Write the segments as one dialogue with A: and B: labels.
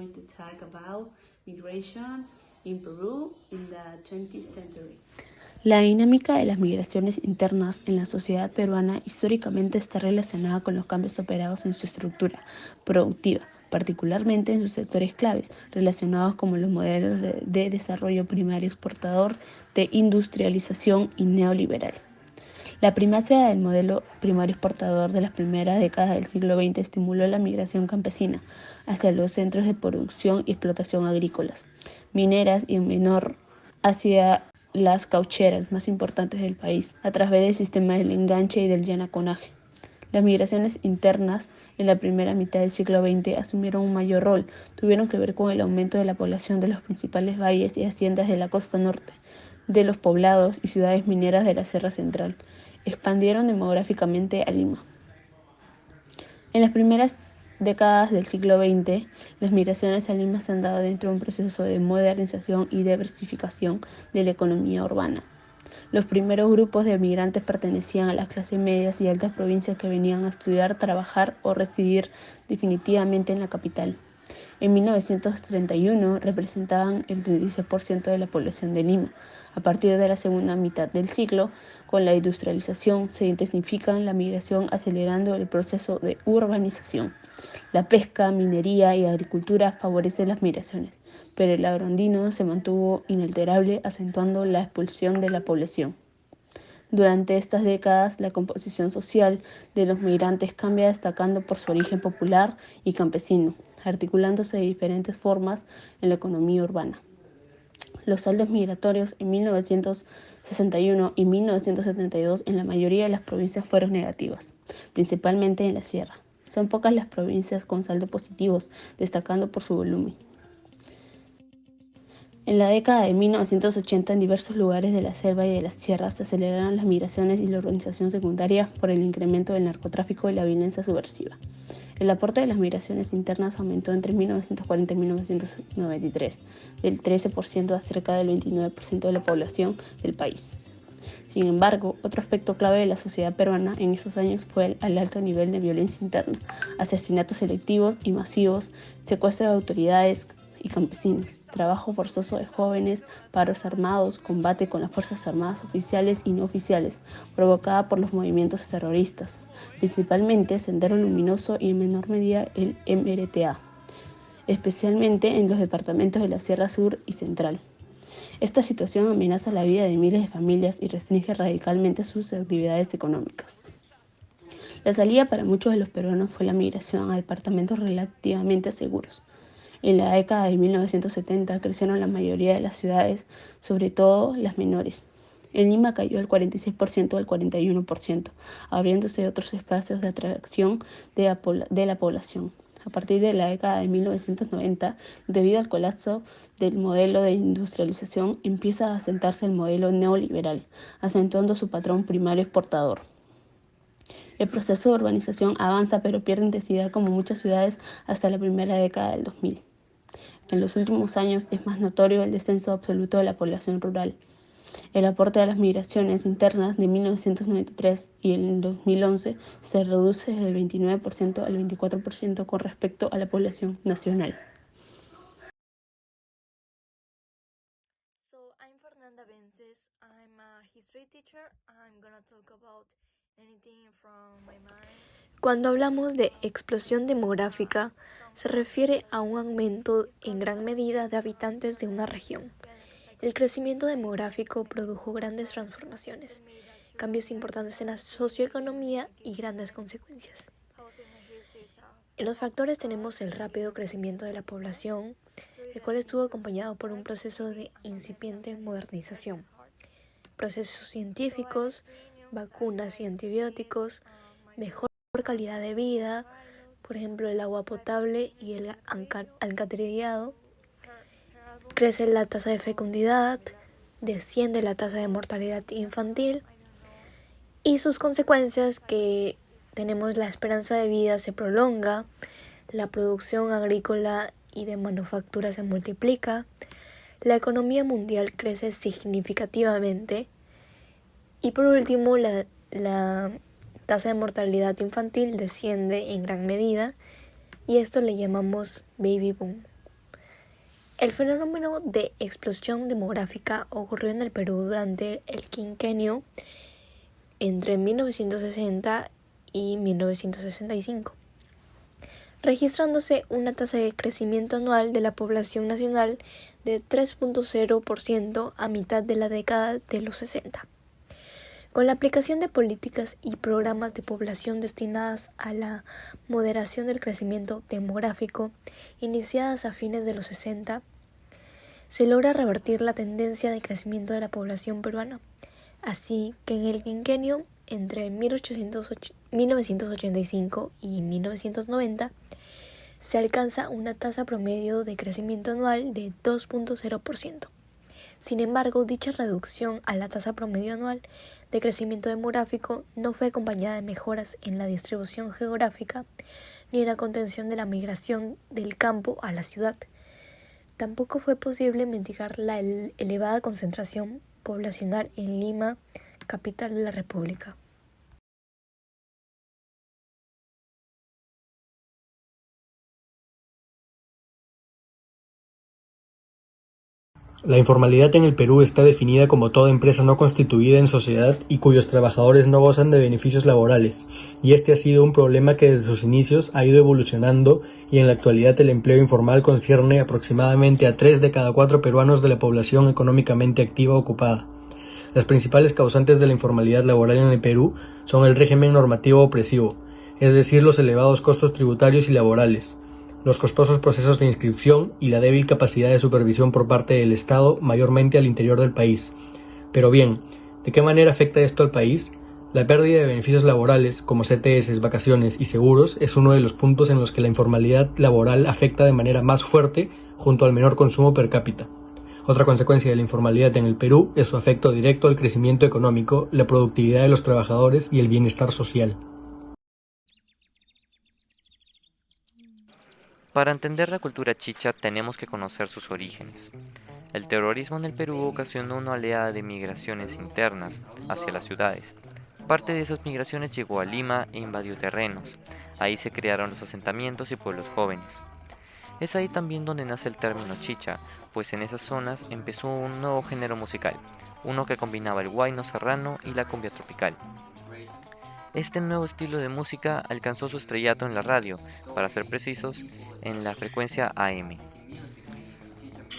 A: going to talk about migration in Peru in the 20th century. La dinámica de las migraciones internas en la sociedad peruana históricamente está relacionada con los cambios operados en su estructura productiva, particularmente en sus sectores claves, relacionados con los modelos de desarrollo primario exportador, de industrialización y neoliberal. La primacia del modelo primario exportador de las primeras décadas del siglo XX estimuló la migración campesina hacia los centros de producción y explotación agrícolas, mineras y en menor hacia las caucheras más importantes del país, a través del sistema del enganche y del yanaconaje. Las migraciones internas en la primera mitad del siglo XX asumieron un mayor rol, tuvieron que ver con el aumento de la población de los principales valles y haciendas de la costa norte, de los poblados y ciudades mineras de la Sierra Central. Expandieron demográficamente a Lima. En las primeras décadas del siglo XX, las migraciones a Lima se han dado dentro de un proceso de modernización y diversificación de la economía urbana. Los primeros grupos de migrantes pertenecían a las clases medias y altas provincias que venían a estudiar, trabajar o residir definitivamente en la capital. En 1931 representaban el 16% de la población de Lima. A partir de la segunda mitad del siglo, con la industrialización, se intensifica la migración acelerando el proceso de urbanización. La pesca, minería y agricultura favorecen las migraciones, pero el agrandino se mantuvo inalterable, acentuando la expulsión de la población. Durante estas décadas, la composición social de los migrantes cambia destacando por su origen popular y campesino, articulándose de diferentes formas en la economía urbana. Los saldos migratorios en 1961 y 1972 en la mayoría de las provincias fueron negativas, principalmente en la sierra. Son pocas las provincias con saldos positivos, destacando por su volumen. En la década de 1980, en diversos lugares de la selva y de las sierras se aceleraron las migraciones y la urbanización secundaria por el incremento del narcotráfico y la violencia subversiva. El aporte de las migraciones internas aumentó entre 1940 y 1993, del 13% a cerca del 29% de la población del país. Sin embargo, otro aspecto clave de la sociedad peruana en esos años fue el alto nivel de violencia interna, asesinatos selectivos y masivos, secuestro de autoridades y campesinos, trabajo forzoso de jóvenes, paros armados, combate con las fuerzas armadas oficiales y no oficiales, provocada por los movimientos terroristas, principalmente Sendero Luminoso y en menor medida el MRTA, especialmente en los departamentos de la Sierra Sur y Central. Esta situación amenaza la vida de miles de familias y restringe radicalmente sus actividades económicas. La salida para muchos de los peruanos fue la migración a departamentos relativamente seguros. En la década de 1970 crecieron la mayoría de las ciudades, sobre todo las menores. En Lima cayó del 46% al 41%, abriéndose otros espacios de atracción de la población. A partir de la década de 1990, debido al colapso del modelo de industrialización, empieza a asentarse el modelo neoliberal, acentuando su patrón primario exportador. El proceso de urbanización avanza pero pierde intensidad como muchas ciudades hasta la primera década del 2000. En los últimos años es más notorio el descenso absoluto de la población rural. El aporte de las migraciones internas de 1993 y en 2011 se reduce desde el 29% al 24% con respecto a la población nacional.
B: So I'm Fernanda Vences. I'm a history teacher. I'm gonna talk about anything from my mind. Cuando hablamos de explosión demográfica, se refiere a un aumento en gran medida de habitantes de una región. El crecimiento demográfico produjo grandes transformaciones, cambios importantes en la socioeconomía y grandes consecuencias. En los factores tenemos el rápido crecimiento de la población, el cual estuvo acompañado por un proceso de incipiente modernización, procesos científicos, vacunas y antibióticos, mejor calidad de vida, por ejemplo el agua potable y el alcantarillado, crece la tasa de fecundidad, desciende la tasa de mortalidad infantil y sus consecuencias que tenemos la esperanza de vida se prolonga, la producción agrícola y de manufactura se multiplica, la economía mundial crece significativamente y por último la tasa de mortalidad infantil desciende en gran medida y esto le llamamos baby boom. El fenómeno de explosión demográfica ocurrió en el Perú durante el quinquenio entre 1960 y 1965, registrándose una tasa de crecimiento anual de la población nacional de 3.0% a mitad de la década de los 60. Con la aplicación de políticas y programas de población destinadas a la moderación del crecimiento demográfico, iniciadas a fines de los 60, se logra revertir la tendencia de crecimiento de la población peruana. Así que en el quinquenio entre 1985 y 1990 se alcanza una tasa promedio de crecimiento anual de 2.0%. Sin embargo, dicha reducción a la tasa promedio anual de crecimiento demográfico no fue acompañada de mejoras en la distribución geográfica ni en la contención de la migración del campo a la ciudad. Tampoco fue posible mitigar la elevada concentración poblacional en Lima, capital de la República.
C: La informalidad en el Perú está definida como toda empresa no constituida en sociedad y cuyos trabajadores no gozan de beneficios laborales, y este ha sido un problema que desde sus inicios ha ido evolucionando y en la actualidad el empleo informal concierne aproximadamente a 3 de cada 4 peruanos de la población económicamente activa ocupada. Las principales causantes de la informalidad laboral en el Perú son el régimen normativo opresivo, es decir, los elevados costos tributarios y laborales, los costosos procesos de inscripción y la débil capacidad de supervisión por parte del Estado, mayormente al interior del país. Pero bien, ¿de qué manera afecta esto al país? La pérdida de beneficios laborales, como CTS, vacaciones y seguros, es uno de los puntos en los que la informalidad laboral afecta de manera más fuerte junto al menor consumo per cápita. Otra consecuencia de la informalidad en el Perú es su efecto directo al crecimiento económico, la productividad de los trabajadores y el bienestar social.
D: Para entender la cultura chicha tenemos que conocer sus orígenes. El terrorismo en el Perú ocasionó una oleada de migraciones internas hacia las ciudades. Parte de esas migraciones llegó a Lima e invadió terrenos. Ahí se crearon los asentamientos y pueblos jóvenes. Es ahí también donde nace el término chicha, pues en esas zonas empezó un nuevo género musical, uno que combinaba el huayno serrano y la cumbia tropical. Este nuevo estilo de música alcanzó su estrellato en la radio, para ser precisos, en la frecuencia AM.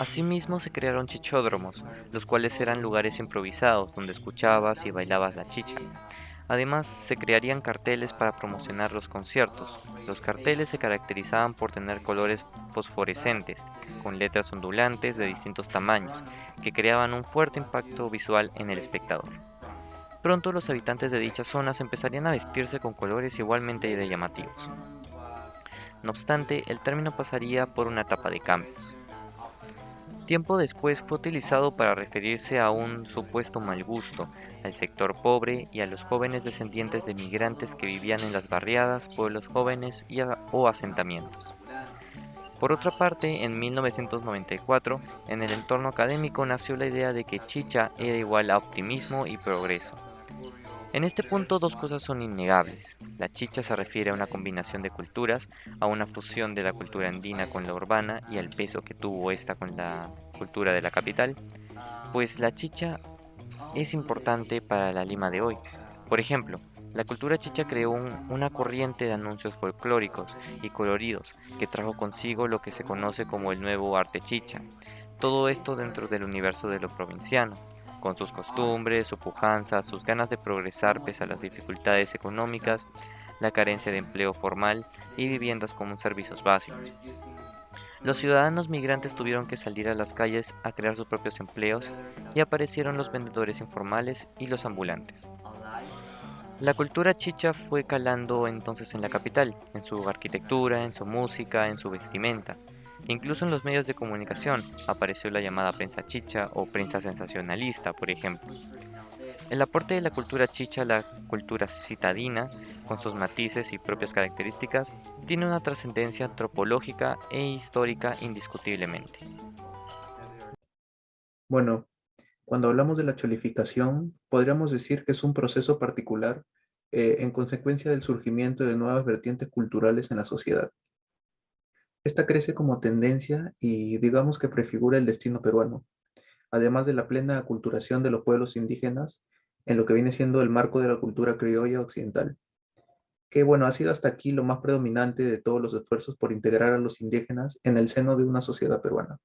D: Asimismo se crearon chichódromos, los cuales eran lugares improvisados donde escuchabas y bailabas la chicha. Además, se crearían carteles para promocionar los conciertos. Los carteles se caracterizaban por tener colores fosforescentes, con letras ondulantes de distintos tamaños, que creaban un fuerte impacto visual en el espectador. Pronto los habitantes de dichas zonas empezarían a vestirse con colores igualmente de llamativos. No obstante, el término pasaría por una etapa de cambios. Tiempo después fue utilizado para referirse a un supuesto mal gusto, al sector pobre y a los jóvenes descendientes de migrantes que vivían en las barriadas, pueblos jóvenes o asentamientos. Por otra parte, en 1994, en el entorno académico nació la idea de que chicha era igual a optimismo y progreso. En este punto dos cosas son innegables. La chicha se refiere a una combinación de culturas, a una fusión de la cultura andina con la urbana y al peso que tuvo esta con la cultura de la capital, pues la chicha es importante para la Lima de hoy. Por ejemplo, la cultura chicha creó una corriente de anuncios folclóricos y coloridos que trajo consigo lo que se conoce como el nuevo arte chicha. Todo esto dentro del universo de lo provinciano, con sus costumbres, su pujanza, sus ganas de progresar pese a las dificultades económicas, la carencia de empleo formal y viviendas como servicios básicos. Los ciudadanos migrantes tuvieron que salir a las calles a crear sus propios empleos y aparecieron los vendedores informales y los ambulantes. La cultura chicha fue calando entonces en la capital, en su arquitectura, en su música, en su vestimenta. Incluso en los medios de comunicación apareció la llamada prensa chicha o prensa sensacionalista, por ejemplo. El aporte de la cultura chicha a la cultura citadina, con sus matices y propias características, tiene una trascendencia antropológica e histórica indiscutiblemente.
E: Bueno, cuando hablamos de la cholificación, podríamos decir que es un proceso particular en consecuencia del surgimiento de nuevas vertientes culturales en la sociedad. Esta crece como tendencia y digamos que prefigura el destino peruano, además de la plena aculturación de los pueblos indígenas en lo que viene siendo el marco de la cultura criolla occidental, que bueno, ha sido hasta aquí lo más predominante de todos los esfuerzos por integrar a los indígenas en el seno de una sociedad peruana.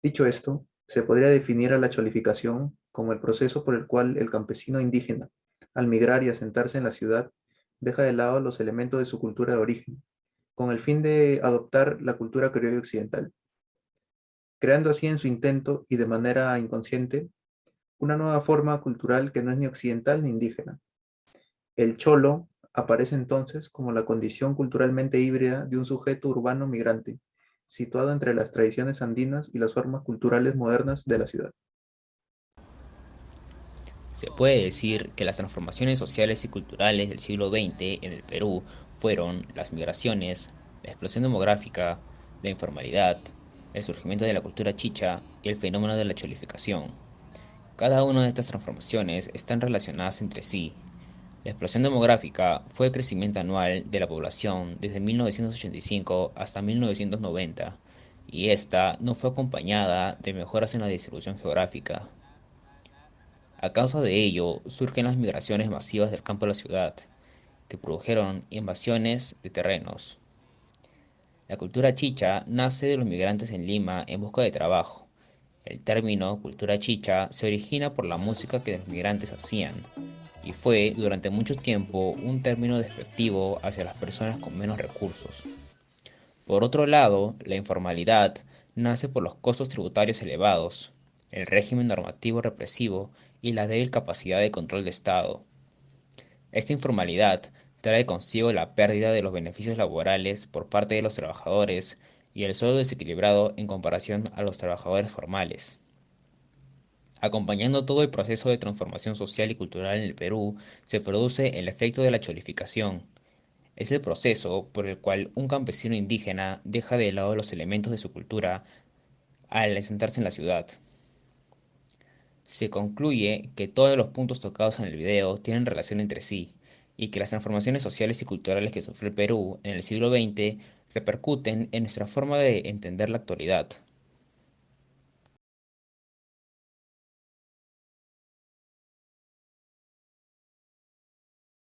E: Dicho esto, se podría definir a la cholificación como el proceso por el cual el campesino indígena, al migrar y asentarse en la ciudad, deja de lado los elementos de su cultura de origen, con el fin de adoptar la cultura criolla occidental, creando así en su intento y de manera inconsciente una nueva forma cultural que no es ni occidental ni indígena. El cholo aparece entonces como la condición culturalmente híbrida de un sujeto urbano migrante, situado entre las tradiciones andinas y las formas culturales modernas de la ciudad.
F: Se puede decir que las transformaciones sociales y culturales del siglo XX en el Perú fueron las migraciones, la explosión demográfica, la informalidad, el surgimiento de la cultura chicha y el fenómeno de la cholificación. Cada una de estas transformaciones están relacionadas entre sí. La explosión demográfica fue el crecimiento anual de la población desde 1985 hasta 1990, y esta no fue acompañada de mejoras en la distribución geográfica. A causa de ello, surgen las migraciones masivas del campo a la ciudad, que produjeron invasiones de terrenos. La cultura chicha nace de los migrantes en Lima en busca de trabajo. El término cultura chicha se origina por la música que los migrantes hacían, y fue durante mucho tiempo un término despectivo hacia las personas con menos recursos. Por otro lado, la informalidad nace por los costos tributarios elevados, el régimen normativo represivo y la débil capacidad de control de Estado. Esta informalidad trae consigo la pérdida de los beneficios laborales por parte de los trabajadores y el sueldo desequilibrado en comparación a los trabajadores formales. Acompañando todo el proceso de transformación social y cultural en el Perú, se produce el efecto de la cholificación. Es el proceso por el cual un campesino indígena deja de lado los elementos de su cultura al asentarse en la ciudad. Se concluye que todos los puntos tocados en el video tienen relación entre sí, y que las transformaciones sociales y culturales que sufrió el Perú en el siglo XX repercuten en nuestra forma de entender la actualidad.